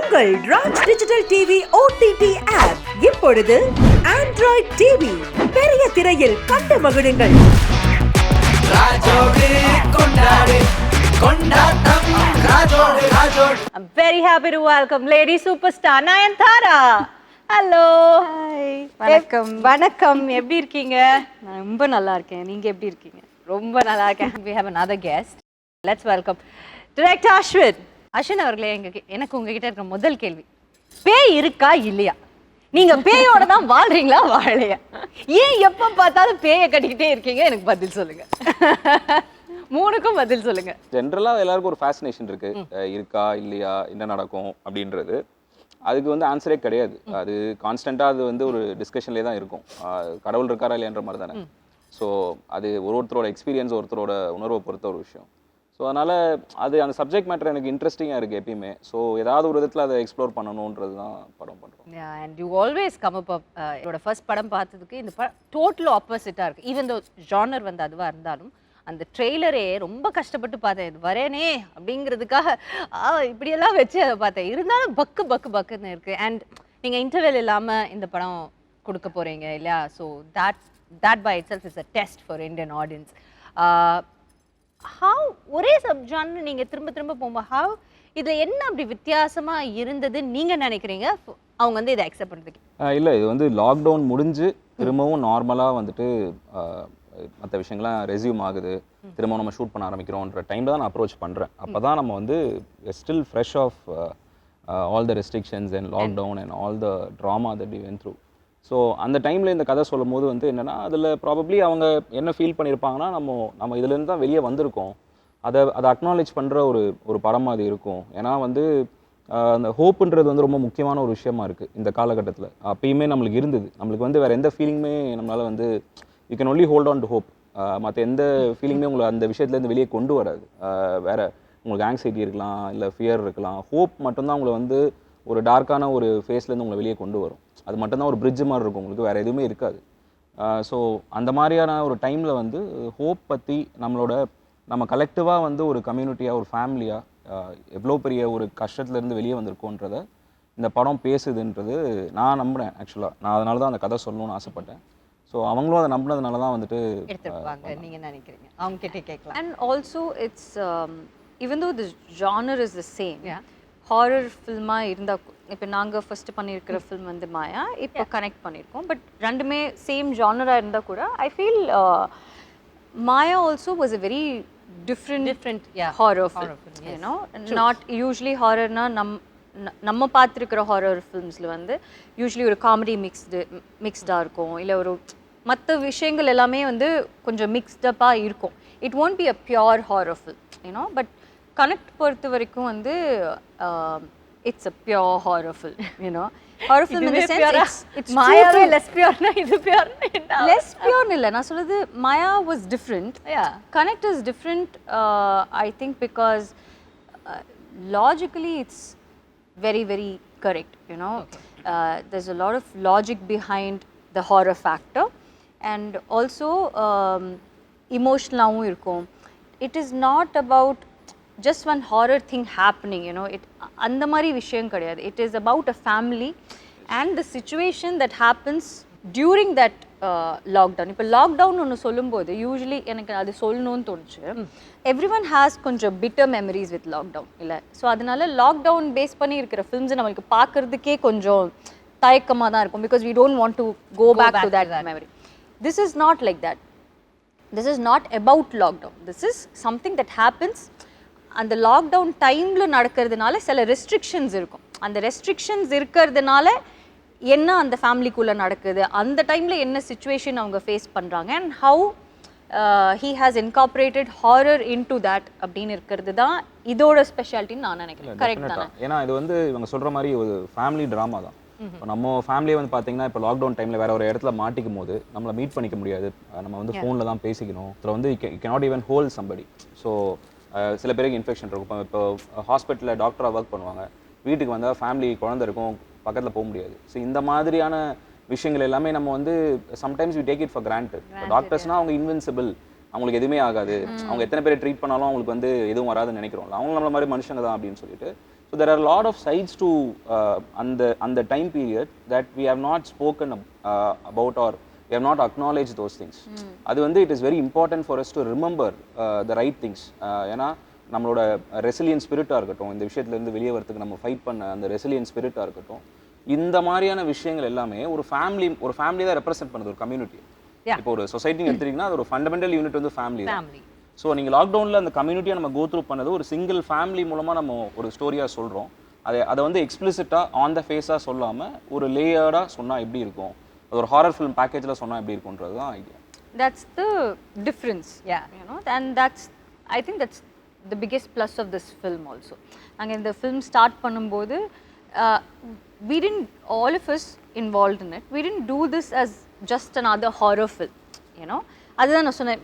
உங்கள் Raj digital TV OTT app இப்பொழுது Android TV பெரிய திரையில் கண்டு மகிழுங்கள். I'm very happy to welcome lady superstar Nayanthara. Hello. Hi. வணக்கம். வணக்கம். எப்படி இருக்கீங்க? நான் ரொம்ப நல்லா இருக்கேன். நீங்க எப்படி இருக்கீங்க? ரொம்ப நல்லா இருக்கேன். We have another guest. Let's welcome director Ashwin. Ashwin அவர்களே, எனக்கு உங்ககிட்ட இருக்கிற முதல் கேள்வி, பேய் இருக்கா இல்லையா? நீங்க பேயோட தான் வாழ்றீங்களா வாழலையா? ஏன் எப்ப பார்த்தாலும் பேயை கட்டிக்கிட்டே இருக்கீங்க? எனக்கு பதில் சொல்லுங்க. மூணுக்கும் பதில் சொல்லுங்க. ஜென்ரலா எல்லாருக்கும் ஒரு ஃபேசினேஷன் இருக்கு, இருக்கா இல்லையா, என்ன நடக்கும் அப்படின்றது. அதுக்கு வந்து ஆன்சரே கிடையாது. அது கான்ஸ்டன்டா அது வந்து ஒரு டிஸ்கஷன்லேயே தான் இருக்கும். கடவுள் இருக்காரா இல்லையன்ற மாதிரி தானே. ஸோ அது ஒருத்தரோட எக்ஸ்பீரியன்ஸ், ஒருத்தரோட உணர்வை பொறுத்த ஒரு விஷயம். ஸோ அதனால் அது அந்த சப்ஜெக்ட் மேட்டர் எனக்கு இன்ட்ரெஸ்டிங்காக இருக்குது எப்பயுமே. ஸோ ஏதாவது ஒரு விதத்தில் அதை எக்ஸ்ப்ளோர் பண்ணணுன்றது தான் படம் பண்ணுறோம். And you always come up என்னோட ஃபர்ஸ்ட் படம் பார்த்ததுக்கு இந்த படம் டோட்டல் ஆப்போசிட்டாக இருக்குது. ஈவன் தோ ஜானர் வந்து அதுவாக இருந்தாலும் அந்த ட்ரெய்லரே ரொம்ப கஷ்டப்பட்டு பார்த்தேன், இது வரேனே அப்படிங்கிறதுக்காக இப்படியெல்லாம் வச்சு அதை பார்த்தேன். இருந்தாலும் பக்குன்னு இருக்குது. அண்ட் நீங்கள் இன்டர்வெல் இல்லாமல் இந்த படம் கொடுக்க போகிறீங்க இல்லையா? So that by itself is a test for Indian audience. How ஒரே சப்ஜானர் நீங்கள் திரும்ப போகும்போது how இது என்ன அப்படி வித்தியாசமாக இருந்ததுன்னு நீங்கள் நினைக்கிறீங்க அவங்க வந்து இதை அக்செப்ட் பண்ணுறதுக்கு? இல்லை, இது வந்து லாக்டவுன் முடிஞ்சு திரும்பவும் நார்மலாக வந்துட்டு மற்ற விஷயங்கள்லாம் ரெஸ்யூம் ஆகுது, திரும்ப நம்ம ஷூட் பண்ண ஆரம்பிக்கிறோன்ற டைமில் தான் நான் அப்ரோச் பண்ணுறேன். அப்போ தான் நம்ம வந்து still fresh off all the restrictions and lockdown and all the trauma that we went through. So அந்த டைமில் இந்த கதை சொல்லும் போது வந்து என்னென்னா, அதில் ப்ராபப்ளி அவங்க என்ன ஃபீல் பண்ணியிருப்பாங்கன்னா, நம்ம இதுலேருந்து தான் வெளியே வந்திருக்கோம், அதை அக்னாலேஜ் பண்ணுற ஒரு படமாக அது இருக்கும். ஏன்னா வந்து அந்த ஹோப்புன்றது வந்து ரொம்ப முக்கியமான ஒரு விஷயமா இருக்குது இந்த காலகட்டத்தில். அப்பயுமே நம்மளுக்கு இருந்தது. நம்மளுக்கு வந்து வேறு எந்த ஃபீலிங்குமே நம்மளால் வந்து you can only hold on to hope. மற்ற எந்த ஃபீலிங்குமே உங்களை அந்த விஷயத்துலேருந்து வெளியே கொண்டு வராது. வேறு உங்களுக்கு ஆங்ஸைட்டி இருக்கலாம், இல்லை ஃபியர் இருக்கலாம். ஹோப் மட்டும்தான் உங்களை வந்து ஒரு டார்க்கான ஒரு ஃபேஸ்லேருந்து உங்களை வெளியே கொண்டு வரும். அது மட்டும்தான் ஒரு பிரிட்ஜ் மாதிரி இருக்கும், உங்களுக்கு வேறு எதுவுமே இருக்காது. ஸோ அந்த மாதிரியான ஒரு டைமில் வந்து ஹோப் பற்றி நம்ம கலெக்டிவாக வந்து ஒரு கம்யூனிட்டியாக, ஒரு ஃபேமிலியாக எவ்வளோ பெரிய ஒரு கஷ்டத்துலேருந்து வெளியே வந்திருக்கோன்றதை இந்த படம் பேசுதுன்றது நான் நம்புகிறேன். ஆக்சுவலாக நான் அதனால தான் அந்த கதை சொல்லணும்னு ஆசைப்பட்டேன். ஸோ அவங்களும் அதை நம்பினதுனால தான் வந்துட்டு எடுத்துருப்பாங்க. நீங்கள் நினைக்கிறீங்க அவங்க கிட்டே கேட்கலாம். And also it's even though the genre is the same, horror ஃபில்மாக இருந்தால் இப்போ நாங்கள் ஃபஸ்ட்டு பண்ணியிருக்கிற ஃபில்ம் வந்து மாயா, இப்போ கனெக்ட் பண்ணியிருக்கோம். பட் ரெண்டுமே சேம் ஜானராக இருந்தால் கூட I feel Maya also was a very different horror film. You know, not usually ஹாரர்னா நம்ம பார்த்துருக்கிற ஹாரர் ஃபில்ம்ஸில் வந்து யூஸ்வலி ஒரு காமெடி மிக்ஸ்டாக இருக்கும், இல்லை ஒரு மற்ற விஷயங்கள் எல்லாமே வந்து கொஞ்சம் மிக்ஸ்டப்பாக இருக்கும். It won't be a pure horror film, you know, but connect பொறுத்த வரைக்கும் வந்து it's a pure horror film, you know. Horror film in the sense it's மாயாவே லெஸ் பியூர்னா இது பியூர்னா என்ன? less pure இல்லை, நான் சொல்றது மாயா was different. Connect is different, I think, because logically it's very very correct, you know. There's a lot of logic behind the horror factor, and also emotional இருக்கும். It is not about just one horror thing happening, you know. அந்த மாதிரி விஷயம் கிடையாது. It is about a family and the situation that happens during that lockdown. இப்போ lockdown ஒன்று சொல்லும்போது usually எனக்கு அது சொல்லணும்னு தோணுச்சு. எவ்ரிஒன் ஹேஸ் கொஞ்சம் பிட்டர் மெமரிஸ் வித் லாக்டவுன் இல்லை. ஸோ அதனால லாக்டவுன் பேஸ் பண்ணி இருக்கிற ஃபிலிம்ஸ் நம்மளுக்கு பார்க்குறதுக்கே கொஞ்சம் தயக்கமாக தான் இருக்கும், because we don't want to go back to that memory. This is not like that. This is not about lockdown. This is something that happens அந்த லாக்டவுன் டைமில் நடக்கிறதுனால சில ரெஸ்ட்ரிக்ஷன்ஸ் இருக்கும். அந்த ரெஸ்ட்ரிக்ஷன்ஸ் இருக்கிறதுனால என்ன அந்த ஃபேமிலிக்குள்ளே நடக்குது, அந்த டைமில் என்ன சுச்சுவேஷன் அவங்க ஃபேஸ் பண்ணுறாங்க, and how he has incorporated horror into that அப்படின்னு இருக்கிறது தான் இதோட ஸ்பெஷாலிட்டின்னு நான் நினைக்கிறேன். கரெக்ட் தானே? ஏன்னா இது வந்து இவங்க சொல்கிற மாதிரி ஒரு ஃபேமிலி ட்ராமா தான். இப்போ நம்ம ஃபேமிலியை வந்து பார்த்தீங்கன்னா இப்போ லாக்டவுன் டைமில் வேறு ஒரு இடத்துல மாட்டிக்கும் போது நம்மளை மீட் பண்ணிக்க முடியாது, நம்ம வந்து ஃபோனில் தான் பேசிக்கணும். இதில் வந்து you cannot even hold somebody. So சில பேருக்கு இன்ஃபெக்ஷன் இருக்கும். இப்போ ஹாஸ்பிட்டலில் டாக்டராக ஒர்க் பண்ணுவாங்க, வீட்டுக்கு வந்தால் ஃபேமிலி குழந்தை இருக்கும், பக்கத்தில் போக முடியாது. ஸோ இந்த மாதிரியான விஷயங்கள் எல்லாமே நம்ம வந்து sometimes we take it for granted. டாக்டர்ஸ்னால் அவங்க இன்வின்சிபிள், அவங்களுக்கு எதுவுமே ஆகாது, அவங்க எத்தனை பேரை ட்ரீட் பண்ணாலும் அவங்களுக்கு வந்து எதுவும் வராதுன்னு நினைக்கிறோம். அவங்க நம்மள மாதிரி மனுஷங்க தான் அப்படின்னு சொல்லிட்டு so there are lot of sides to அந்த time period that we have not spoken about or we have not acknowledged those things. அது வந்து it is very important for us to remember the right things. ஏன்னா நம்மளோட resilience ஸ்பிரிட்டாக இருக்கட்டும், இந்த விஷயத்துலேருந்து வெளியே வரதுக்கு நம்ம ஃபைட் பண்ண அந்த ரெசிலியன்ஸ் ஸ்பிரிட்டாக இருக்கட்டும், இந்த மாதிரியான விஷயங்கள் எல்லாமே ஒரு ஃபேமிலி தான் ரெப்ரசென்ட் பண்ணுது, ஒரு கம்யூனிட்டி. இப்போ ஒரு சொசைட்டி எடுத்துட்டீங்கன்னா அது ஒரு ஃபண்டமெண்டல் யூனிட் வந்து ஃபேமிலி தான். ஸோ நீங்கள் லாக்டவுனில் அந்த கம்யூனிட்டியை நம்ம கோ த்ரூ பண்ணது ஒரு சிங்கிள் ஃபேமிலி மூலமாக நம்ம ஒரு ஸ்டோரியாக சொல்கிறோம். அதை வந்து எக்ஸ்பிளிசிட்டாக ஆன் த ஃபேஸாக சொல்லாமல் ஒரு லேயர்டாக சொன்னால் எப்படி இருக்கும், அது ஒரு ஹாரர் ஃபிலிம் பேக்கேஜில் சொன்னால் எப்படி இருக்குன்றது தான் idea. That's the difference, you know, and I think that's the biggest plus of this film also. நாங்கள் இந்த ஃபிலிம் ஸ்டார்ட் பண்ணும்போது we didn't, all of us involved in it, we didn't do this as just another horror film, you know. அதுதான் நான் சொன்னேன்,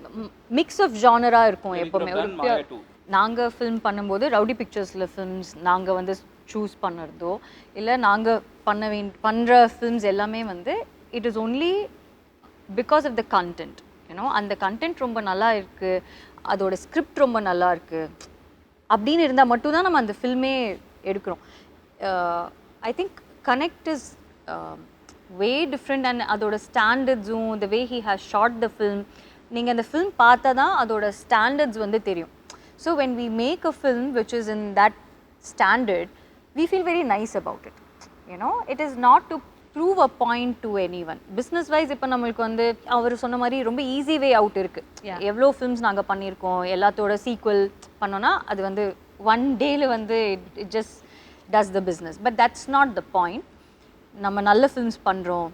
mix of ஜானராக இருக்கும் எப்போவுமே. ஒரு நாங்கள் ஃபில்ம் பண்ணும்போது ரவுடி பிக்சர்ஸில் ஃபில்ம்ஸ் நாங்கள் வந்து சூஸ் பண்ணுறதோ இல்லை நாங்கள் பண்ணுற ஃபில்ம்ஸ் எல்லாமே வந்து it is only because of the content, you know. அந்த content ரொம்ப நல்லா இருக்குது, அதோட ஸ்கிரிப்ட் ரொம்ப நல்லா இருக்குது அப்படின்னு இருந்தால் மட்டும்தான் நம்ம அந்த ஃபில்மே எடுக்கிறோம். I think connect is way different and அதோட ஸ்டாண்டர்ட்ஸும் the way he has shot the film, நீங்கள் அந்த ஃபில்ம் பார்த்தா தான் அதோட ஸ்டாண்டர்ட்ஸ் வந்து தெரியும். So when we make a film which is in that standard, we feel very nice about it, you know. It is not to prove a point to anyone. business wise இப்போ நம்மளுக்கு வந்து அவர் சொன்ன மாதிரி ரொம்ப easy way out இருக்குது. எவ்வளோ films நாங்கள் பண்ணியிருக்கோம், எல்லாத்தோட சீக்வல் பண்ணோன்னா அது வந்து ஒன் டேல வந்து it just does the business, but that's not the point. நம்ம நல்ல ஃபில்ம்ஸ் பண்ணுறோம்,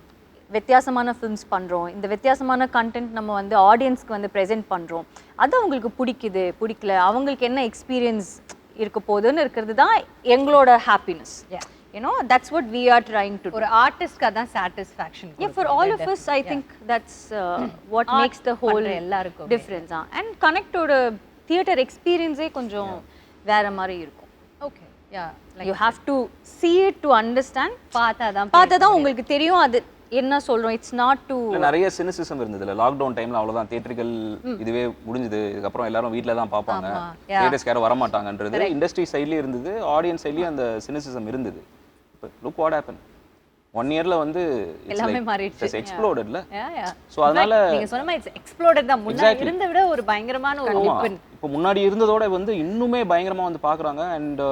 வித்தியாசமான ஃபில்ம்ஸ் பண்ணுறோம், இந்த வித்தியாசமான கண்டென்ட் நம்ம வந்து ஆடியன்ஸ்க்கு வந்து ப்ரெசென்ட் பண்ணுறோம், அது அவங்களுக்கு பிடிக்கல, அவங்களுக்கு என்ன எக்ஸ்பீரியன்ஸ் இருக்க போகுதுன்னு இருக்கிறது தான் எங்களோட happiness. You know, that's what we are trying to do. ஒரு ஆர்டிஸ்ட்க்கு அதான் satisfaction. Yeah, for all of us, I think that's what makes the whole difference. And connect to the theater experience கொஞ்சம் வேற மாதிரி இருக்கும். Okay, yeah. You have to see it to understand. பார்த்தா தான் உங்களுக்கு தெரியும் அது என்ன சொல்றோம். It's not to நிறைய சினிசிசம் இருந்ததுல லாக்டவுன் டைம்ல. அவ்வளவுதான், தியேட்டர்கள் இதுவே முடிஞ்சது, இதுக்கப்புறம் எல்லாரும் வீட்ல தான் பார்ப்பாங்க, தியேட்டர்ஸ்க்கு யாரும் வர மாட்டாங்கன்றது இண்டஸ்ட்ரி சைட்லயே இருந்தது, ஆடியன்ஸ் சைட்லயே அந்த சினிசிசம் இருந்தது. Look what happened. 1 yearல வந்து எல்லாமே மாறிடுச்சு. It's exploded ல. சோ அதனால நீங்க சொன்ன மாதிரி it's exploded தான். முன்னாடி இருந்த விட ஒரு பயங்கரமான ஒரு ஓபன். இப்போ முன்னாடி இருந்ததோட வந்து இன்னுமே பயங்கரமா வந்து பார்க்கறாங்க. அண்ட்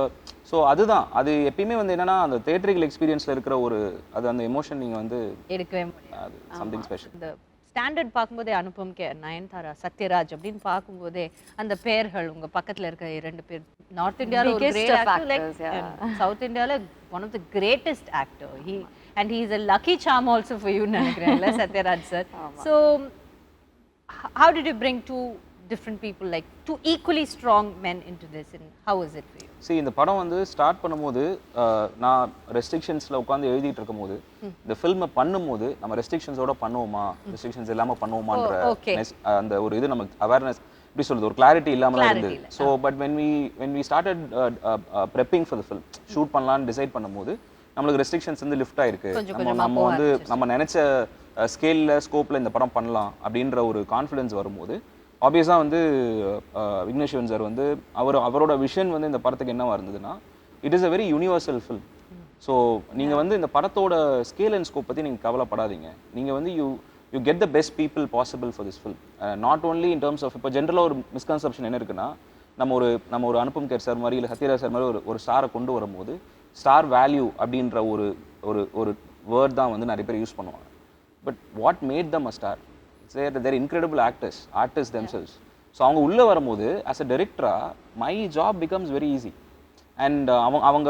சோ அதுதான், அது எப்பயுமே வந்து என்னன்னா அந்த தியேட்டரிக்கல் எக்ஸ்பீரியன்ஸ்ல இருக்கிற ஒரு அது அந்த எமோஷன் நீங்க வந்து எடுக்கவே முடியாது. அது something special. இந்த ஸ்டாண்டர்ட் பார்க்கும்போதே அனுபம் கே நயன்தாரா சத்யராஜ் அப்படின்னு பார்க்கும்போதே அந்த பேர்கள் உங்க பக்கத்துல இருக்க 2 பேர் நார்த் இந்தியால ஒரு கிரேட் ஆக்டர், லைக் சவுத் இந்தியால one of the greatest actor. And he is a lucky charm also for you, நினைக்கிறேன்ல Sathyaraj sir. So how did you bring two different people, like two equally strong men into this, and how was it for you? See, இந்த படம் வந்து start பண்ணும்போது நான் ரெஸ்ட்ரிக்ஷன்ஸ்ல உட்கார்ந்து எழுதிட்டு இருக்கும்போது இந்த ஃபில்மை பண்ணும்போது நம்ம ரெஸ்ட்ரிக்ஷன்ஸோட பண்ணுவோமா, ரெஸ்ட்ரிக்ஷன்ஸ் இல்லாம பண்ணுவோமான்ற அந்த ஒரு இது நமக்கு அவேர்னஸ் எப்படி சொல்றது, ஒரு கிளாரிட்டி இல்லாமலாம் இருந்தது. So but when we started prepping for the film, shoot பண்ணலாம்னு டிசைட் பண்ணும்போது நம்மளுக்கு ரெஸ்ட்ரிக்ஷன்ஸ் வந்து லிஃப்ட் ஆயிருக்கு. நம்ம வந்து நம்ம நினைச்ச ஸ்கேல்ல ஸ்கோப்ல இந்த படம் பண்ணலாம் அப்படின்ற ஒரு கான்ஃபிடன்ஸ் வரும்போது ஆப்வியஸாக வந்து விக்னேஷ் சிவன் சார் வந்து அவரோட விஷன் வந்து இந்த படத்துக்கு என்னவா இருந்ததுன்னா, it is a very universal film. So நீங்கள் வந்து இந்த படத்தோட ஸ்கேல் அண்ட் ஸ்கோப் பற்றி நீங்கள் கவலைப்படாதீங்க. நீங்கள் வந்து you get the best people possible for this film. Not only in terms of, இப்போ ஜென்ரலாக ஒரு மிஸ்கன்செப்ஷன் என்ன இருக்குன்னா, நம்ம ஒரு அனுபம் கேர் சார் மாதிரி இல்லை சத்யராஜ் சார் மாதிரி ஒரு ஸ்டாரை கொண்டு வரும்போது ஸ்டார் வேல்யூ அப்படின்ற ஒரு வேர்ட் தான் வந்து நிறைய பேர் யூஸ் பண்ணுவாங்க. But what made them a star, they're incredible artist themselves. So அவங்க உள்ளே வரும்போது ஆஸ் அ டைரக்டராக my job becomes very easy. And அவங்க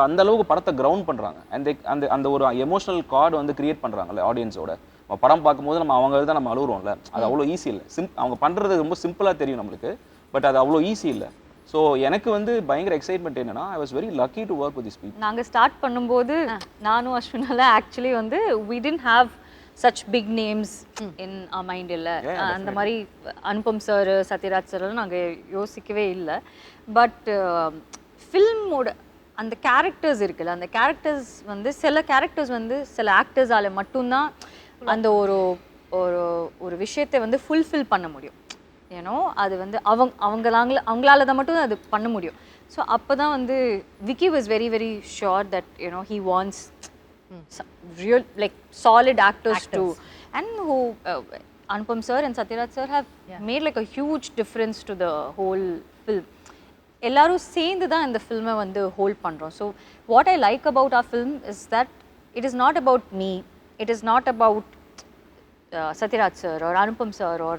அந்த அளவுக்கு படத்தை கிரவுண்ட் பண்ணுறாங்க. அண்ட் அந்த ஒரு எமோஷனல் கார்டு வந்து கிரியேட் பண்ணுறாங்கல்ல ஆடியன்ஸோட. நம்ம படம் பார்க்கும்போது அவங்க தான் நம்ம அழுகுறோம்ல, அது அவ்வளோ ஈஸி இல்லை. அவங்க பண்ணுறது ரொம்ப சிம்பிளாக தெரியும் நம்மளுக்கு, பட் அது அவ்வளோ ஈஸி இல்லை. ஸோ எனக்கு வந்து பயங்கர எக்ஸைட்மெண்ட் என்னன்னா, I was very lucky to work with this people. நாங்கள் ஸ்டார்ட் பண்ணும்போது நானும் அஸ்வினால ஆக்சுவலி வந்து we didn't have such big names in our mind இல்லை. அந்த மாதிரி அனுபம் சார் சத்யராஜ் சார்லாம் நாங்கள் யோசிக்கவே இல்லை. பட் ஃபில்மோட அந்த கேரக்டர்ஸ் இருக்குல்ல, அந்த கேரக்டர்ஸ் வந்து சில கேரக்டர்ஸ் வந்து சில ஆக்டர்ஸால் மட்டும்தான் அந்த ஒரு விஷயத்தை வந்து ஃபுல்ஃபில் பண்ண முடியும். ஏன்னோ அது வந்து அவங்களால தான் மட்டும் அது பண்ண முடியும். ஸோ அப்போ தான் வந்து Vicky was very very sure that he wants real like solid actors too, and who Anupam sir and Satyaraj sir have made like a huge difference to the whole film. எல்லாரும் சேர்ந்து தான் இந்த ஃபில்மை வந்து hold பண்ணுறோம். So what I like about R film is that it is not about me, it is not about Satyaraj sir or Anupam sir or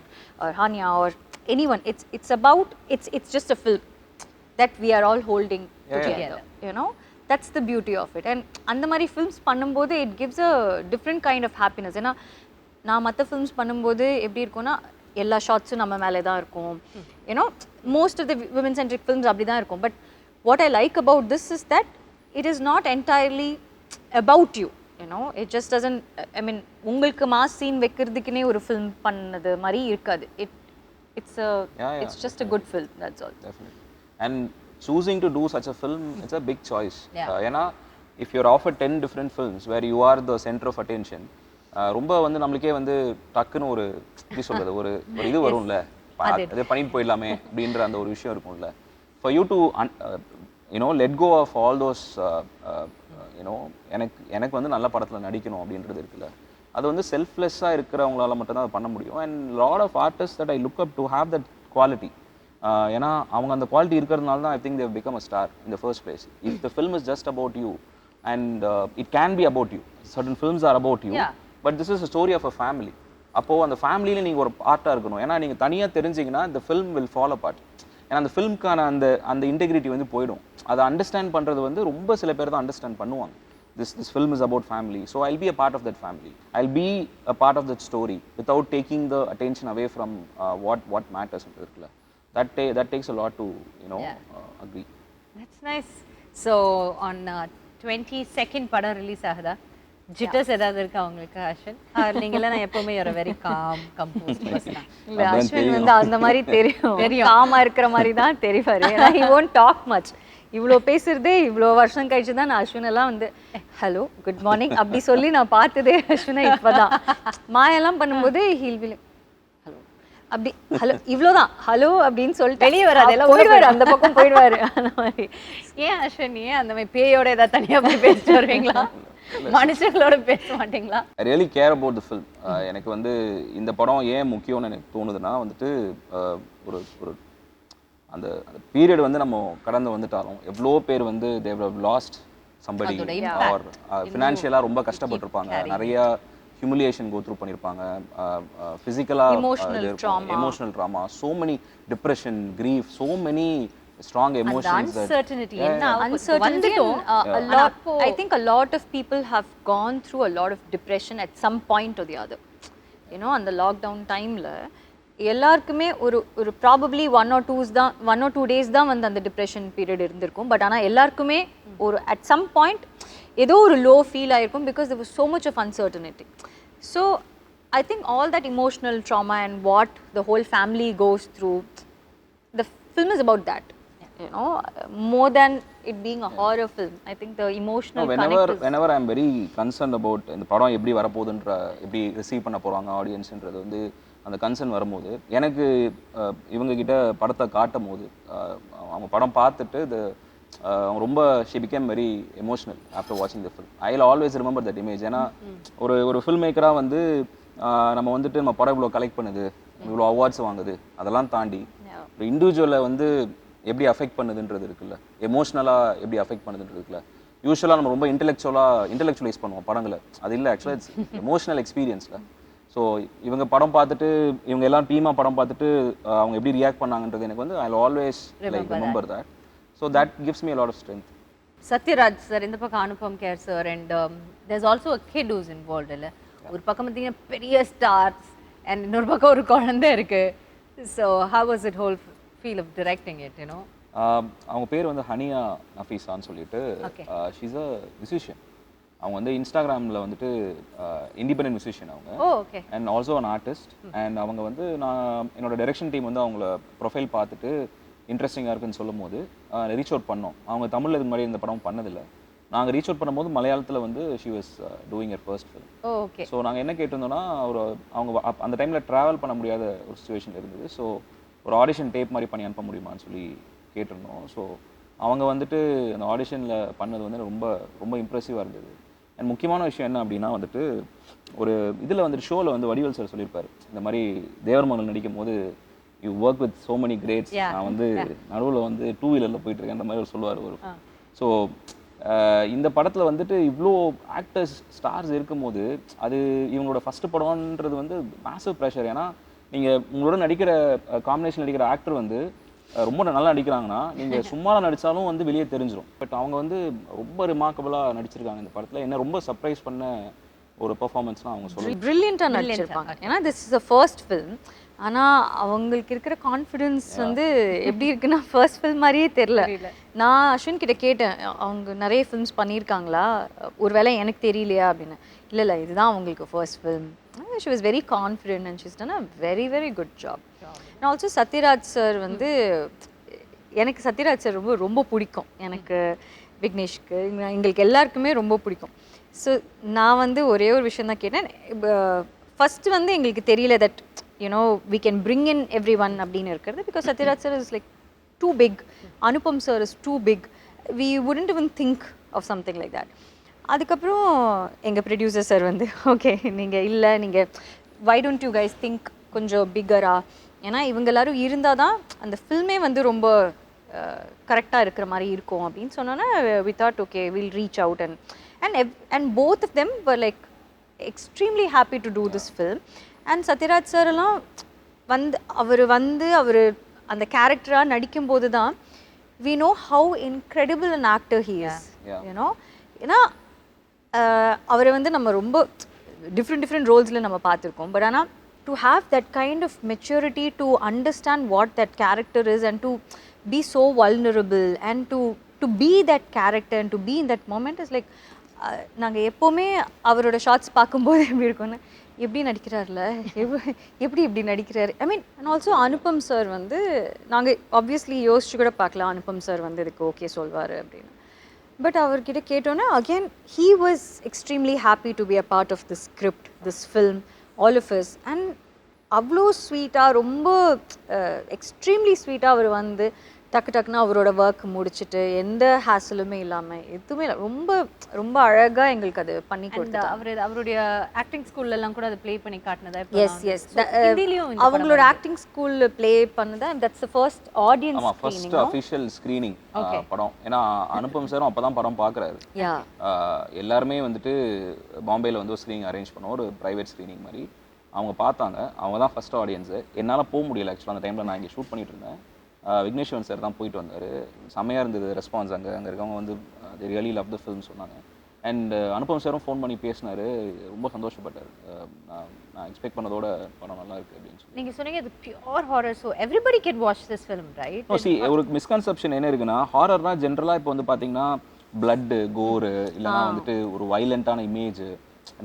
Hania or anyone. It's about it's just a film that we are all holding together. That's the beauty of it. And அந்த மாதிரி films பண்ணும்போது it gives a different kind of happiness. ஏன்னா நான் மற்ற films பண்ணும்போது எப்படி இருக்கும்னா எல்லா ஷார்ட்ஸும் நம்ம மேலே தான் இருக்கும். Most of the women centric films அப்படி தான் இருக்கும். But what I like about this is that it is not entirely about you. it just doesn't, I mean, உங்களுக்கு மாஸ் சீன் வைக்கிறதுக்குனே ஒரு ஃபில்ம் பண்ணது மாதிரி இருக்காது. It's just a good film, that's all. Definitely. And choosing to do such a film, it's a big choice. ஏன்னா if you're offered 10 different films where you are the center of attention, ரொம்ப வந்து நம்மளுக்கே வந்து டக்குன்னு ஒரு எப்படி சொல்றது ஒரு இது வரும்ல, அதை பண்ணிட்டு போயிடலாமே அப்படின்ற அந்த ஒரு விஷயம் இருக்கும்ல. For you to let go of all those எனக்கு வந்து நல்ல படத்தில் நடிக்கணும் அப்படின்றது இருக்குல்ல, அது வந்து செல்ஃப்லெஸ்ஸாக இருக்கிறவங்களால மட்டும்தான் அதை பண்ண முடியும். And lot of artist that I look up to have that quality. ஏன்னா அவங்க அந்த குவாலிட்டி இருக்கிறதுனால தான் I think they become a star in the first place. If the film is just about you and it can be about you, certain films are about you, but this is a story of a family. அப்போது அந்த ஃபேமிலியில் நீங்கள் ஒரு பார்ட்டாக இருக்கணும். ஏன்னா நீங்கள் தனியாக தெரிஞ்சிங்கன்னா இந்த ஃபில்ம் வில் ஃபாலோ அபார்ட். ஏன்னா அந்த ஃபில்முக்கான அந்த இன்டெகிரிட்டி வந்து போயிடும். அதை அண்டர்ஸ்டாண்ட் பண்ணுறது வந்து ரொம்ப சில பேர் தான் அண்டர்ஸ்டாண்ட் பண்ணுவாங்க. This film is about family, so I'll be a part of that family. I'll be a part of that story without taking the attention away from what matters. That takes a lot to agree. That's nice. So on 22nd படம் release ஆகுதா? ஜிட்டர்ஸ் ஏதாவது இருக்கா உங்களுக்கு அஸ்வின்? நீங்கள நான் எப்பவுமே ஒரு very com compost person. இல்ல அஸ்வின் வந்து அந்த மாதிரி தெரியும், காமா இருக்கிற மாதிரி தான் தெரிவாரு. ஏன்னா he won't talk much. இவ்வளோ பேசுறதே இவ்வளோ வருஷம் கழிச்சு தான் நான் அஸ்வினெல்லாம் வந்து ஹலோ குட் மார்னிங் அப்படி சொல்லி நான் பார்த்ததே அஸ்வினை இப்போதான். மாயெல்லாம் பண்ணும்போது ஹீல் பி லைக் ஹலோ அப்படி ஹலோ இவ்வளோதான் ஹலோ அப்படின்னு சொல்லிட்டு வெளியே வராது, எல்லாம் போயிடுவாரு, அந்த பக்கம் போயிடுவாரு. அந்த மாதிரி ஏன் அஸ்வின் அந்த மாதிரி பேயோட ஏதாவது தனியாக போய் பேசிட்டு வருவீங்களா, மனுஷங்களோட பேச மாட்டீங்களா? I really care about the film. எனக்கு வந்து இந்த படம் ஏன் முக்கியம்னு எனக்கு தோணுதுன்னா வந்துட்டு ஒரு ஒரு அந்த பீரியட் வந்து நம்ம கடந்து வந்துட்டாலும் எவ்வளோ பேர் வந்து they have lost somebody or ஃபினான்ஷியலாக ரொம்ப கஷ்டப்பட்டிருப்பாங்க, நிறைய ஹியூமிலியேஷன் கோ த்ரூ பண்ணியிருப்பாங்க, ஃபிசிக்கலாக emotional trauma, so many depression, grief, so many strong emotions. Uncertainty a lot. I think a lot of people have gone through a lot of depression at some point or the other. on the lockdown timeல எல்லாருக்குமே ஒரு probably 1 or 2 days தான் வந்து அந்த depression period இருந்திருக்கும். But ஆனால் எல்லாருக்குமே ஒரு at some point ஏதோ ஒரு லோ ஃபீல் ஆகிருக்கும், because there was so much of uncertainty. So I think all that emotional trauma and what the whole family goes through, the film is about that. More than it being a horror film, I think the emotional whenever I'm very concerned about இந்த படம் எப்படி வரப்போகுதுன்ற எப்படி receive பண்ண போகிறாங்க ஆடியன்ஸ்ன்றது வந்து அந்த concern வரும்போது எனக்கு இவங்ககிட்ட படத்தை காட்டும் போது அவங்க படம் பார்த்துட்டு அவங்க ரொம்ப she became very emotional after வாட்சிங் the film. I will always remember that image. ஏன்னா ஒரு ஃபில்ம் மேக்கராக வந்து நம்ம வந்துட்டு நம்ம படம் இவ்வளோ கலெக்ட் பண்ணுது, இவ்வளோ அவார்ட்ஸ் வாங்குது, அதெல்லாம் தாண்டி ஒரு இண்டிவிஜுவலை வந்து எப்படி அஃபெக்ட் பண்ணுதுன்றது இருக்குல்ல, எமோஷ்னலாக எப்படி அஃபெக்ட் பண்ணுதுன்றது இருக்குல்ல. யூஸ்வலாக நம்ம ரொம்ப இன்டெலெக்சுவலைஸ் பண்ணுவோம் படங்களை, அது இல்லை ஆக்சுவலாக இட்ஸ் எமோஷ்னல் எக்ஸ்பீரியன்ஸில். ஸோ இவங்க படம் பார்த்துட்டு இவங்க எல்லாம் டீமாக படம் பார்த்துட்டு அவங்க எப்படி ரியாக்ட் பண்ணாங்கன்றது எனக்கு வந்து I will always like remember that. So that gives me a lot of strength. Sathyaraj sir இந்த பக்கம் Anupam Kher sir and there's also a kid who's involved. இல்லை ஒரு பக்கம் பார்த்தீங்கன்னா பெரிய ஸ்டார்ஸ் அண்ட் இன்னொரு பக்கம் ஒரு குழந்தை இருக்கு. So how was it whole feel of directing it? அவங்க பேர் வந்து ஹனியா நஃபீஸான்னு சொல்லிட்டு, ஷீ இஸ் அ மியூசிஷியன். அவங்க வந்து இன்ஸ்டாகிராமில் வந்துட்டு இண்டிபெண்டன்ட் மியூசிஷியன் அவங்க, and also an artist. And அவங்க வந்து நான் என்னோட டைரக்ஷன் டீம் வந்து அவங்கள ப்ரொஃபைல் பார்த்துட்டு இன்ட்ரெஸ்டிங்காக இருக்குன்னு சொல்லும் போது ரீச் அவுட் பண்ணோம். அவங்க தமிழில் இது மாதிரி இந்த படம் பண்ணதில்லை. நாங்கள் ரீச் அவுட் பண்ணும்போது மலையாளத்தில் வந்து she was doing your first film. So நாங்கள் என்ன கேட்டிருந்தோம்னா அவங்க அந்த டைமில் ட்ராவல் பண்ண முடியாத ஒரு சுச்சுவேஷன் இருந்தது. ஸோ ஒரு ஆடிஷன் டேப் மாதிரி பண்ணி அனுப்ப முடியுமான்னு சொல்லி கேட்டிருந்தோம். ஸோ அவங்க வந்துட்டு அந்த ஆடிஷனில் பண்ணது வந்து ரொம்ப ரொம்ப இம்ப்ரெசிவாக இருந்தது. அண்ட் முக்கியமான விஷயம் என்ன அப்படின்னா வந்துட்டு ஒரு இதில் வந்துட்டு ஷோவில் வந்து வடிவேல் சார் சொல்லியிருப்பார், இந்த மாதிரி தேவர் மகன் நடிக்கும் போது you work with so many greats. நான் வந்து நடுவில் வந்து 2 வீலரில் போயிட்டுருக்கேன் அந்த மாதிரி ஒரு சொல்லுவார் ஒரு. ஸோ இந்த படத்தில் வந்துட்டு இவ்வளோ ஆக்டர்ஸ் ஸ்டார்ஸ் இருக்கும்போது அது இவங்களோட ஃபஸ்ட்டு படம்ன்றது வந்து மேசிவ் ப்ரெஷர். ஏன்னா நீங்கள் உங்களோட நடிக்கிற காம்பினேஷன் நடிக்கிற ஆக்டர் வந்து ரொம்ப நல்லா நடிக்கிறாங்கன்னா நீங்கள் சும்மா நடித்தாலும் வந்து வெளியே தெரிஞ்சிடும். பட் அவங்க வந்து ரொம்ப ரிமார்க்கபிளாக நடிச்சிருக்காங்க இந்த படத்தில். என்ன ரொம்ப சர்ப்ரைஸ் பண்ண ஒரு பெர்ஃபார்மன்ஸ்னால் அவங்க சொல்லுவாங்க ப்ரில்லியண்ட்டாக நடிச்சிருப்பாங்க. ஏன்னா this is a first film. ஆனால் அவங்களுக்கு இருக்கிற கான்ஃபிடென்ஸ் வந்து எப்படி இருக்குன்னா ஃபர்ஸ்ட் ஃபில்ம் மாதிரியே தெரில. நான் அஸ்வின் கிட்ட கேட்டேன், அவங்க நிறைய ஃபில்ம்ஸ் பண்ணியிருக்காங்களா, ஒருவேளை எனக்கு தெரியலையா அப்படின்னு. இல்லை இல்லை, இதுதான் அவங்களுக்கு first film. She was very confident and she's done a very very good job. And also Sathyaraj sir வந்து எனக்கு சத்யராஜ் சார் ரொம்ப ரொம்ப பிடிக்கும். எனக்கு விக்னேஷ்க்கு எங்களுக்கு எல்லாருக்குமே ரொம்ப பிடிக்கும். ஸோ நான் வந்து ஒரே ஒரு விஷயம் தான் கேட்டேன். ஃபஸ்ட்டு வந்து எங்களுக்கு தெரியல that you know we can bring in everyone அப்படின்னு இருக்கிறது. Because Sathyaraj sir is like too big, Anupam sir is too big, we wouldn't even think of something like that. அதுக்கப்புறம் எங்கள் ப்ரொடியூசர் சார் வந்து ஓகே நீங்கள் இல்லை, நீங்கள் why don't you guys think கொஞ்சம் பிக்கரா, ஏன்னா இவங்க எல்லாரும் இருந்தால் தான் அந்த ஃபில்மே வந்து ரொம்ப கரெக்டாக இருக்கிற மாதிரி இருக்கும் அப்படின்னு சொன்னோன்னா we thought okay we'll reach out and both of them were like extremely happy to do this film. And Satyaraj sir எல்லாம் வந்து அவர் அந்த கேரக்டராக நடிக்கும்போது தான் we know how incredible an actor he is. You know, ஏன்னா அவரை வந்து நம்ம ரொம்ப different ரோல்ஸில் நம்ம பார்த்துருக்கோம். பட் ஆனால் to have that kind of maturity to understand what that character is and to be so vulnerable and to be that character and to be in that moment is like நாங்கள் எப்போவுமே அவரோட shorts பார்க்கும்போது எப்படி இருக்கும்னு, எப்படி நடிக்கிறார்ல, எப்படி இப்படி நடிக்கிறாரு. I mean and also Anupam sir வந்து நாங்கள் ஆப்வியஸ்லி யோசிச்சு கூட பார்க்கலாம் அனுபம் சார் வந்து இதுக்கு ஓகே சொல்வார் அப்படின்னு. பட் அவர்கிட்ட கேட்டோன்னே again he was extremely happy to be a part of this script, this film, all of us. And அவ்வளோ ஸ்வீட்டாக, ரொம்ப எக்ஸ்ட்ரீம்லி ஸ்வீட்டாக அவர் வந்து டக்கு டக்குன்னு அவரோட ஒர்க் முடிச்சுட்டு எந்த ஹேசலுமே இல்லாமல் எதுவுமே இல்லை, ரொம்ப ரொம்ப அழகாக எங்களுக்கு அது பண்ணி கொடுத்தாரு. அவருடைய ஆக்டிங் ஸ்கூல்லலாம் கூட அதை ப்ளே பண்ணி காட்டினதா? எஸ் எஸ், அவங்களோட ஆக்டிங் ஸ்கூலில் ப்ளே பண்ணதா. That's the first audience first official screening படம். ஏன்னா அனுபம் சாரும் அப்போ தான் படம் பார்க்குறாரு. எல்லாருமே வந்துட்டு பாம்பேயில் வந்து ஒரு ஸ்க்ரீனிங் அரேஞ்ச் பண்ணோம், ஒரு ப்ரைவேட் ஸ்க்ரீனிங் மாதிரி. அவங்க பார்த்தாங்க, அவங்க தான் ஃபர்ஸ்ட் ஆடியன்ஸு. என்னால் போக முடியல ஆக்சுவலாக, அந்த டைமில் நான் இங்கே ஷூட் பண்ணிட்டு இருந்தேன். விக்னேஷ் சிவன் சார் தான் போயிட்டு வந்தார். செம்மையாக இருந்தது ரெஸ்பான்ஸ். அங்கே இருக்கவங்க வந்து they really love the film சொன்னாங்க. அண்ட் அனுபம் சாரும் ஃபோன் பண்ணி பேசினார், ரொம்ப சந்தோஷப்பட்டார். நான் எக்ஸ்பெக்ட் பண்ணதோட படம் நல்லா இருக்குது அப்படின்னு சொல்லி. நீங்கள் சொன்னீங்க இது pure horror, so everybody can watch this film, right? C, ஒரு மிஸ்கன்செப்ஷன் என்ன இருக்குன்னா, ஹாரர்னா ஜென்ரலாக இப்போ வந்து பார்த்தீங்கன்னா பிளட்டு, கோரு, இல்லைனா வந்துட்டு ஒரு வைலண்ட்டான இமேஜ்,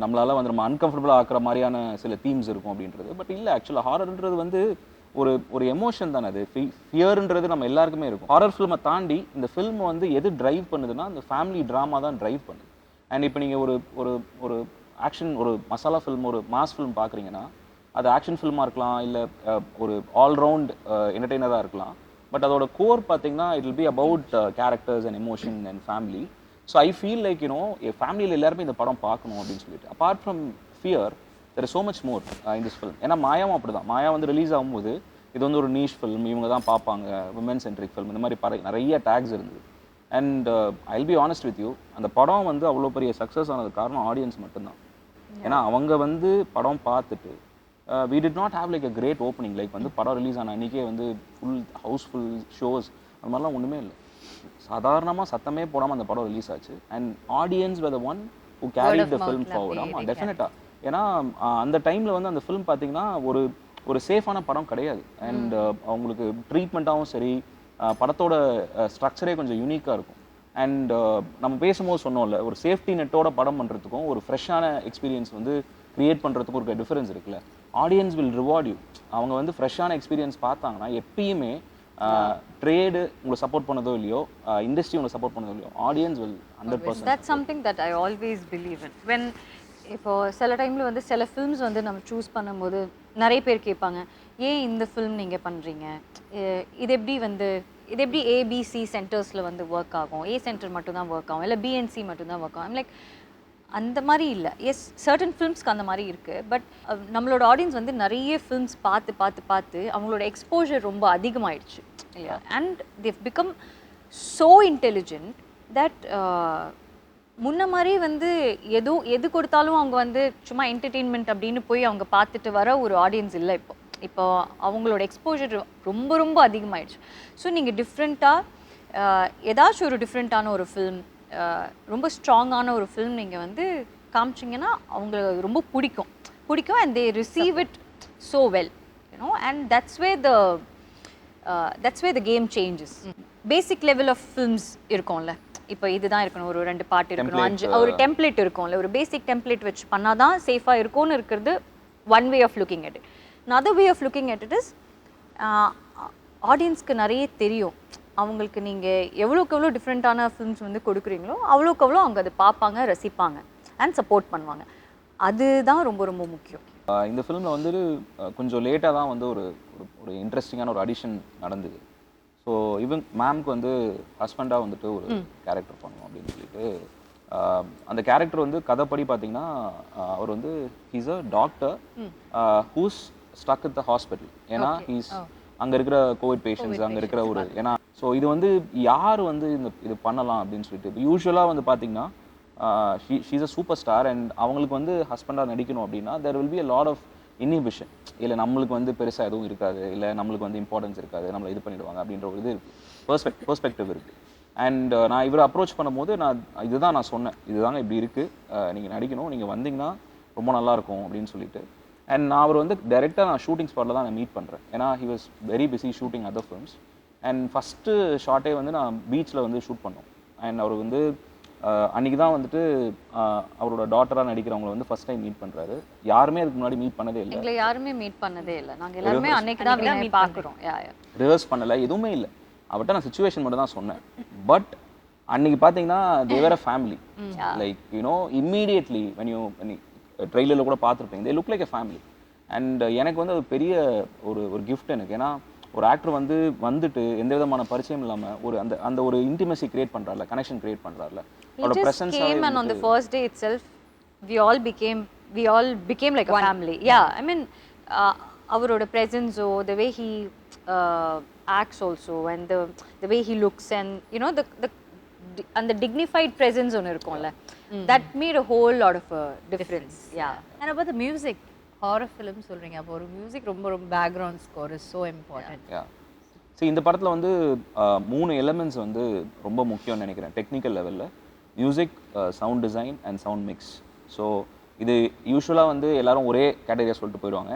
நம்மளால வந்து நம்ம அன்கம்ஃபர்டபுளாக ஆக்குற மாதிரியான சில தீம்ஸ் இருக்கும் அப்படின்றது. பட் இல்லை, ஆக்சுவலாக ஹாரர்ன்றது வந்து ஒரு எமோஷன் தானே. அது ஃபியர்ன்றது நம்ம எல்லாருக்குமே இருக்கும். ஹாரர் ஃபில்மை தாண்டி இந்த ஃபில்ம் வந்து எது ட்ரைவ் பண்ணுதுன்னா அந்த ஃபேமிலி ட்ராமா தான் ட்ரைவ் பண்ணுது. அண்ட் இப்போ நீங்கள் ஒரு ஆக்ஷன், ஒரு மசாலா ஃபில்ம், ஒரு மாஸ் ஃபில்ம் பார்க்குறீங்கன்னா அது ஆக்ஷன் ஃபில்மாக இருக்கலாம், இல்லை ஒரு ஆல்ரவுண்ட் என்டர்டெய்னராக இருக்கலாம். பட் அதோட கோர் பார்த்தீங்கன்னா it will be about characters and emotion and family. So I feel like ஃபேமிலியில் எல்லாருமே இந்த படம் பார்க்கணும் அப்படின்னு சொல்லிட்டு. Apart from fear there is so much more in this film. ஏன்னா மாயாவும் அப்படி தான். மாயா வந்து ரிலீஸ் ஆகும்போது இது வந்து ஒரு நீஷ் ஃபில்ம், இவங்க தான் பார்ப்பாங்க, விமன் சென்ட்ரிக் ஃபில்ம், இந்த மாதிரி நிறைய டேக்ஸ் இருந்தது. And I will be honest with you, அந்த படம் வந்து அவ்வளோ பெரிய சக்ஸஸ் ஆனது காரணம் ஆடியன்ஸ் மட்டும்தான். ஏன்னா அவங்க வந்து படம் பார்த்துட்டு we did not have like a great opening, like வந்து படம் ரிலீஸ் ஆன அன்றைக்கே வந்து ஃபுல் ஹவுஸ்ஃபுல் ஷோஸ் அந்த மாதிரிலாம் ஒன்றுமே இல்லை. சாதாரணமாக சத்தமே போடாமல் அந்த படம் ரிலீஸ் ஆச்சு. And audience were the one who carried the film forward. ஆமாம், டெஃபினட்டாக. ஏன்னா அந்த டைமில் வந்து அந்த ஃபிலிம் பார்த்தீங்கன்னா ஒரு சேஃபான படம் கிடையாது. அண்ட் அவங்களுக்கு ட்ரீட்மெண்ட்டாகவும் சரி, படத்தோட ஸ்ட்ரக்சரே கொஞ்சம் யூனிக்காக இருக்கும். அண்ட் நம்ம பேசும்போது சொன்னோம்ல, ஒரு சேஃப்டி நெட்டோட படம் பண்ணுறதுக்கும் ஒரு ஃப்ரெஷ்ஷான எக்ஸ்பீரியன்ஸ் வந்து க்ரியேட் பண்ணுறதுக்கும் ஒரு டிஃபரன்ஸ் இருக்குல்ல. Audience will reward you. அவங்க வந்து ஃப்ரெஷ்ஷான எக்ஸ்பீரியன்ஸ் பார்த்தாங்கன்னா எப்பயுமே ட்ரேடு உங்களை சப்போர்ட் பண்ணதோ இல்லையோ, இண்டஸ்ட்ரி உங்களை சப்போர்ட் பண்ணதோ இல்லையோ, audience will 100%. That's something that I always believe in. When இப்போது சில டைமில் வந்து சில ஃபில்ம்ஸ் வந்து நம்ம சூஸ் பண்ணும்போது நிறைய பேர் கேட்பாங்க, ஏன் இந்த ஃபில்ம் நீங்கள் பண்ணுறீங்க, இது எப்படி வந்து இது எப்படி ஏபிசி சென்டர்ஸில் வந்து ஒர்க் ஆகும், ஏ சென்டர் மட்டும் தான் ஒர்க் ஆகும், இல்லை பிஎன்சி மட்டும் தான் ஒர்க் ஆகும். லைக் அந்த மாதிரி இல்லை. எஸ், சர்டன் ஃபிலிம்ஸ்க்கு அந்த மாதிரி இருக்குது. பட் நம்மளோட ஆடியன்ஸ் வந்து நிறைய ஃபிலிம்ஸ் பார்த்து பார்த்து பார்த்து அவங்களோட எக்ஸ்போஜர் ரொம்ப அதிகமாகிடுச்சு இல்லையா. And they become so intelligent that முன்ன மாதிரி வந்து எது கொடுத்தாலும் அவங்க வந்து சும்மா என்டர்டெயின்மெண்ட் அப்படின்னு போய் அவங்க பார்த்துட்டு வர ஒரு ஆடியன்ஸ் இல்லை. இப்போ அவங்களோட எக்ஸ்போஜர் ரொம்ப ரொம்ப அதிகமாகிடுச்சு. ஸோ நீங்கள் டிஃப்ரெண்ட்டாக ஏதாச்சும் ஒரு டிஃப்ரெண்ட்டான ஒரு ஃபில்ம், ரொம்ப ஸ்ட்ராங்கான ஒரு ஃபில்ம் நீங்கள் வந்து காமிச்சிங்கன்னா அவங்களுக்கு ரொம்ப பிடிக்கும் and they receive it so well, you know. And that's way the game changes. Basic level of films இருக்கும்ல, இப்போ இதுதான் இருக்கணும், ஒரு 2 பாட்டு இருக்கணும், 5 ஒரு டெம்ப்ளேட் இருக்கும்ல, ஒரு பேசிக் டெம்ப்ளேட் வச்சு பண்ணால் தான் சேஃபாக இருக்கும்னு இருக்கிறது one way of looking at it. another way of looking at it is ஆடியன்ஸ்க்கு நிறைய தெரியும். அவங்களுக்கு நீங்கள் எவ்வளோக்கு எவ்வளோ டிஃப்ரெண்ட்டான ஃபிலிம்ஸ் வந்து கொடுக்குறீங்களோ அவ்வளோக்கு அவ்வளோ அவங்க அதை பார்ப்பாங்க, ரசிப்பாங்க அண்ட் சப்போர்ட் பண்ணுவாங்க. அதுதான் ரொம்ப ரொம்ப முக்கியம். இந்த ஃபிலிமில் வந்து கொஞ்சம் லேட்டாக தான் வந்து ஒரு ஒரு இன்ட்ரெஸ்டிங்கான ஒரு அடிஷன் நடந்தது. ஸோ இவன் மேம்க்கு வந்து ஹஸ்பண்டாக வந்துட்டு ஒரு கேரக்டர் பண்ணணும் அப்படின்னு சொல்லிட்டு, அந்த கேரக்டர் வந்து கதைப்படி பார்த்தீங்கன்னா அவர் வந்து he's a doctor who's stuck at the hospital. ஏன்னா ஹீஸ் அங்கே இருக்கிற கோவிட் பேஷண்ட்ஸ் அங்கே இருக்கிற ஒரு, ஏன்னா ஸோ இது வந்து யார் வந்து இது பண்ணலாம் அப்படின்னு சொல்லிட்டு, இப்போ யூஸ்வலாக வந்து பார்த்தீங்கன்னா she's a superstar and அவங்களுக்கு வந்து ஹஸ்பண்டாக நடிக்கணும் அப்படின்னா there will be a lot of inhibition. இல்லை நம்மளுக்கு வந்து பெருசாக எதுவும் இருக்காது, இல்லை நம்மளுக்கு வந்து இம்பார்ட்டன்ஸ் இருக்காது, நம்மளை இது பண்ணிடுவாங்க அப்படின்ற ஒரு இது இருக்குது, பெர்ஸ்பெக்டிவ் இருக்குது. அண்ட் நான் இவரை அப்ரோச் பண்ணும்போது இதுதான் நான் சொன்னேன், இதுதாங்க இப்படி இருக்குது, நீங்கள் நடிக்கணும், நீங்கள் வந்தீங்கன்னா ரொம்ப நல்லாயிருக்கும் அப்படின்னு சொல்லிட்டு. அண்ட் நான் அவர் வந்து டைரெக்டாக நான் ஷூட்டிங் ஸ்பாட்டில் தான் நான் மீட் பண்ணுறேன். ஏன்னா he was very busy shooting other films. And first ஷார்ட்டே வந்து நான் பீச்சில் வந்து ஷூட் பண்ணோம். அண்ட் அவர் வந்து அன்றைக்கி தான் வந்துட்டு அவரோட டாட்டராக நடிக்கிறவங்களை வந்து ஃபஸ்ட் டைம் மீட் பண்ணுறாரு. யாருமே அதுக்கு முன்னாடி மீட் பண்ணதே இல்லை, எங்களை யாருமே மீட் பண்ணதே இல்லை, நாங்கள் எல்லாருமே அன்னைக்கு தான் மீட் பார்க்குறோம். ரிஹர்ஸ் பண்ணலை, எதுவுமே இல்லை. அவர்கிட்ட நான் சிச்சுவேஷன் மட்டும் தான் சொன்னேன். பட் அன்றைக்கி பார்த்தீங்கன்னா they were a family, like you know immediately when you ட்ரெய்லரில் கூட பார்த்துருப்பீங்க, they look like a family. And எனக்கு வந்து அது பெரிய ஒரு கிஃப்ட் எனக்கு. ஏன்னா ஒரு ஆக்டர் வந்துட்டு எந்த விதமான பரிச்சயம் இல்லாமல் ஒரு அந்த ஒரு இன்டிமசி கிரியேட் பண்ணுறாருல, கனெக்ஷன் கிரியேட் பண்ணுறாருல. He just came and on the first day itself we all became like a family. Yeah, I mean avaroda presence, the way he acts also, and the way he looks, and you know the dignified presence on irukumla, that made a whole lot of a difference. Yeah. And about the music, horror film சொல்றீங்க, அப்போ ஒரு music ரொம்ப background score is so important. Yeah. See, இந்த படத்தில் வந்து 3 elements வந்து ரொம்ப முக்கியம்னு நினைக்கிறேன் டெக்னிக்கல் லெவலில்: music, sound design and sound mix. So இது யூஸ்வலாக வந்து எல்லாரும் ஒரே கேட்டகரியாக சொல்லிட்டு போயிடுவாங்க.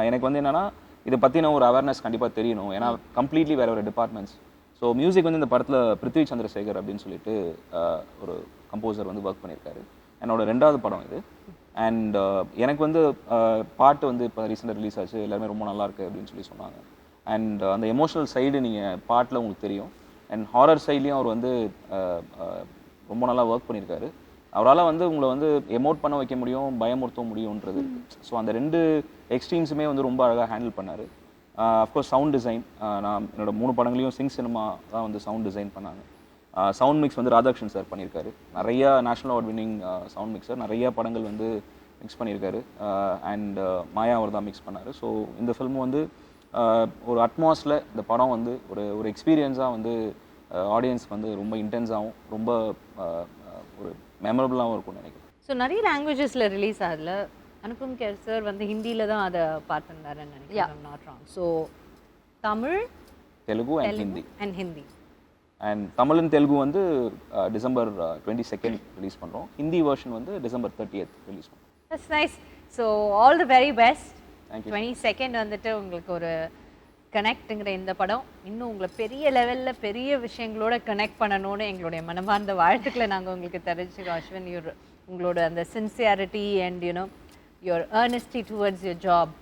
எனக்கு வந்து என்னென்னா இதை பற்றின ஒரு அவேர்னஸ் கண்டிப்பாக தெரியணும், ஏன்னா கம்ப்ளீட்லி வேறு ஒரு டிபார்ட்மெண்ட்ஸ். ஸோ மியூசிக் வந்து இந்த படத்தில் பிருத்வி சந்திரசேகர் அப்படின்னு சொல்லிட்டு ஒரு கம்போசர் வந்து ஒர்க் பண்ணியிருக்காரு. என்னோட 2வது படம் இது. அண்ட் எனக்கு வந்து பாட்டு வந்து இப்போ ரீசெண்டாக ரிலீஸ் ஆச்சு, எல்லாருமே ரொம்ப நல்லா இருக்குது அப்படின்னு சொல்லி சொன்னாங்க. அண்ட் அந்த எமோஷனல் சைடு நீங்கள் பாட்டில் உங்களுக்கு தெரியும். அண்ட் ஹாரர் சைட்லேயும் அவர் வந்து ரொம்ப நல்லா ஒர்க் பண்ணியிருக்காரு. அவரால் வந்து உங்களை வந்து எமோட் பண்ண வைக்க முடியும், பயமுறுத்த முடியுன்றது. ஸோ அந்த 2 எக்ஸ்ட்ரீம்ஸுமே வந்து ரொம்ப அழகாக ஹேண்டில் பண்ணார். அஃப்கோர்ஸ் சவுண்ட் டிசைன், நான் என்னோட 3 படங்களையும் சிங் சினிமா தான் வந்து சவுண்ட் டிசைன் பண்ணாங்க. சவுண்ட் மிக்ஸ் வந்து ராதாகிருஷ்ணன் சார் பண்ணியிருக்காரு. நிறையா national award winning sound mixer, நிறையா படங்கள் வந்து மிக்ஸ் பண்ணியிருக்காரு. அண்ட் மாயா அவர் தான் மிக்ஸ் பண்ணார். ஸோ இந்த ஃபில்மு வந்து ஒரு அட்மாஸில் இந்த படம் வந்து ஒரு எக்ஸ்பீரியன்ஸாக வந்து ஆடியன்ஸ்க்கு வந்து ரொம்ப இன்டென்ஸாகவும் ரொம்ப ஒரு மெமரபுளாகவும் இருக்கும்னு நினைக்கிறேன். ஸோ நிறைய லாங்குவேஜஸில் ரிலீஸ் ஆகல. அனுபம் கேர் சார் வந்து ஹிந்தியில் தான் அதை பார்த்துருந்தாருன்னு நினைக்கிறேன், not wrong. So Tamil, Telugu and Hindi. And Tamil and Telugu வந்து டிசம்பர் 22 ரிலீஸ் பண்ணுறோம். ஹிந்தி வெர்ஷன் வந்து டிசம்பர் 30th ரிலீஸ் பண்ணுறோம். That's nice. So all the very best. Thank you. 22nd வந்துட்டு உங்களுக்கு ஒரு கனெக்ட்டுங்கிற இந்த படம் இன்னும் உங்களை பெரிய லெவலில் பெரிய விஷயங்களோட கனெக்ட் பண்ணணும்னு எங்களுடைய மனமார்ந்த வாழ்த்துக்களை நாங்கள் உங்களுக்கு தெரிஞ்சுக்கிறோம். அஸ்வின், உங்களோட அந்த sincerity and you know your earnestness towards your job,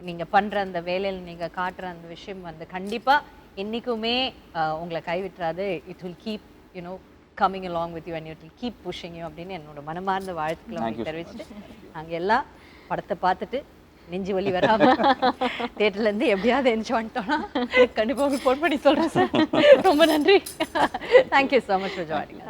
நீங்கள் பண்ணுற அந்த வேலையில் நீங்கள் காட்டுற அந்த விஷயம் வந்து கண்டிப்பாக என்றைக்குமே உங்களை கைவிட்டுறாது. It will keep you know coming along with you and it will keep pushing you அப்படின்னு என்னோட மனமார்ந்த வாழ்த்துக்களை உங்களுக்கு தெரிவிச்சுட்டு நாங்கள் எல்லாம் படத்தை பார்த்துட்டு நெஞ்சு வலி வராம தியேட்டர்ல இருந்து எப்படியாவது என்ஜாய் பண்ணிட்டோம்னா கண்டிப்பா ஃபோன் பண்ணி சொல்றேன் சார். ரொம்ப நன்றி. Thank you so much for joining.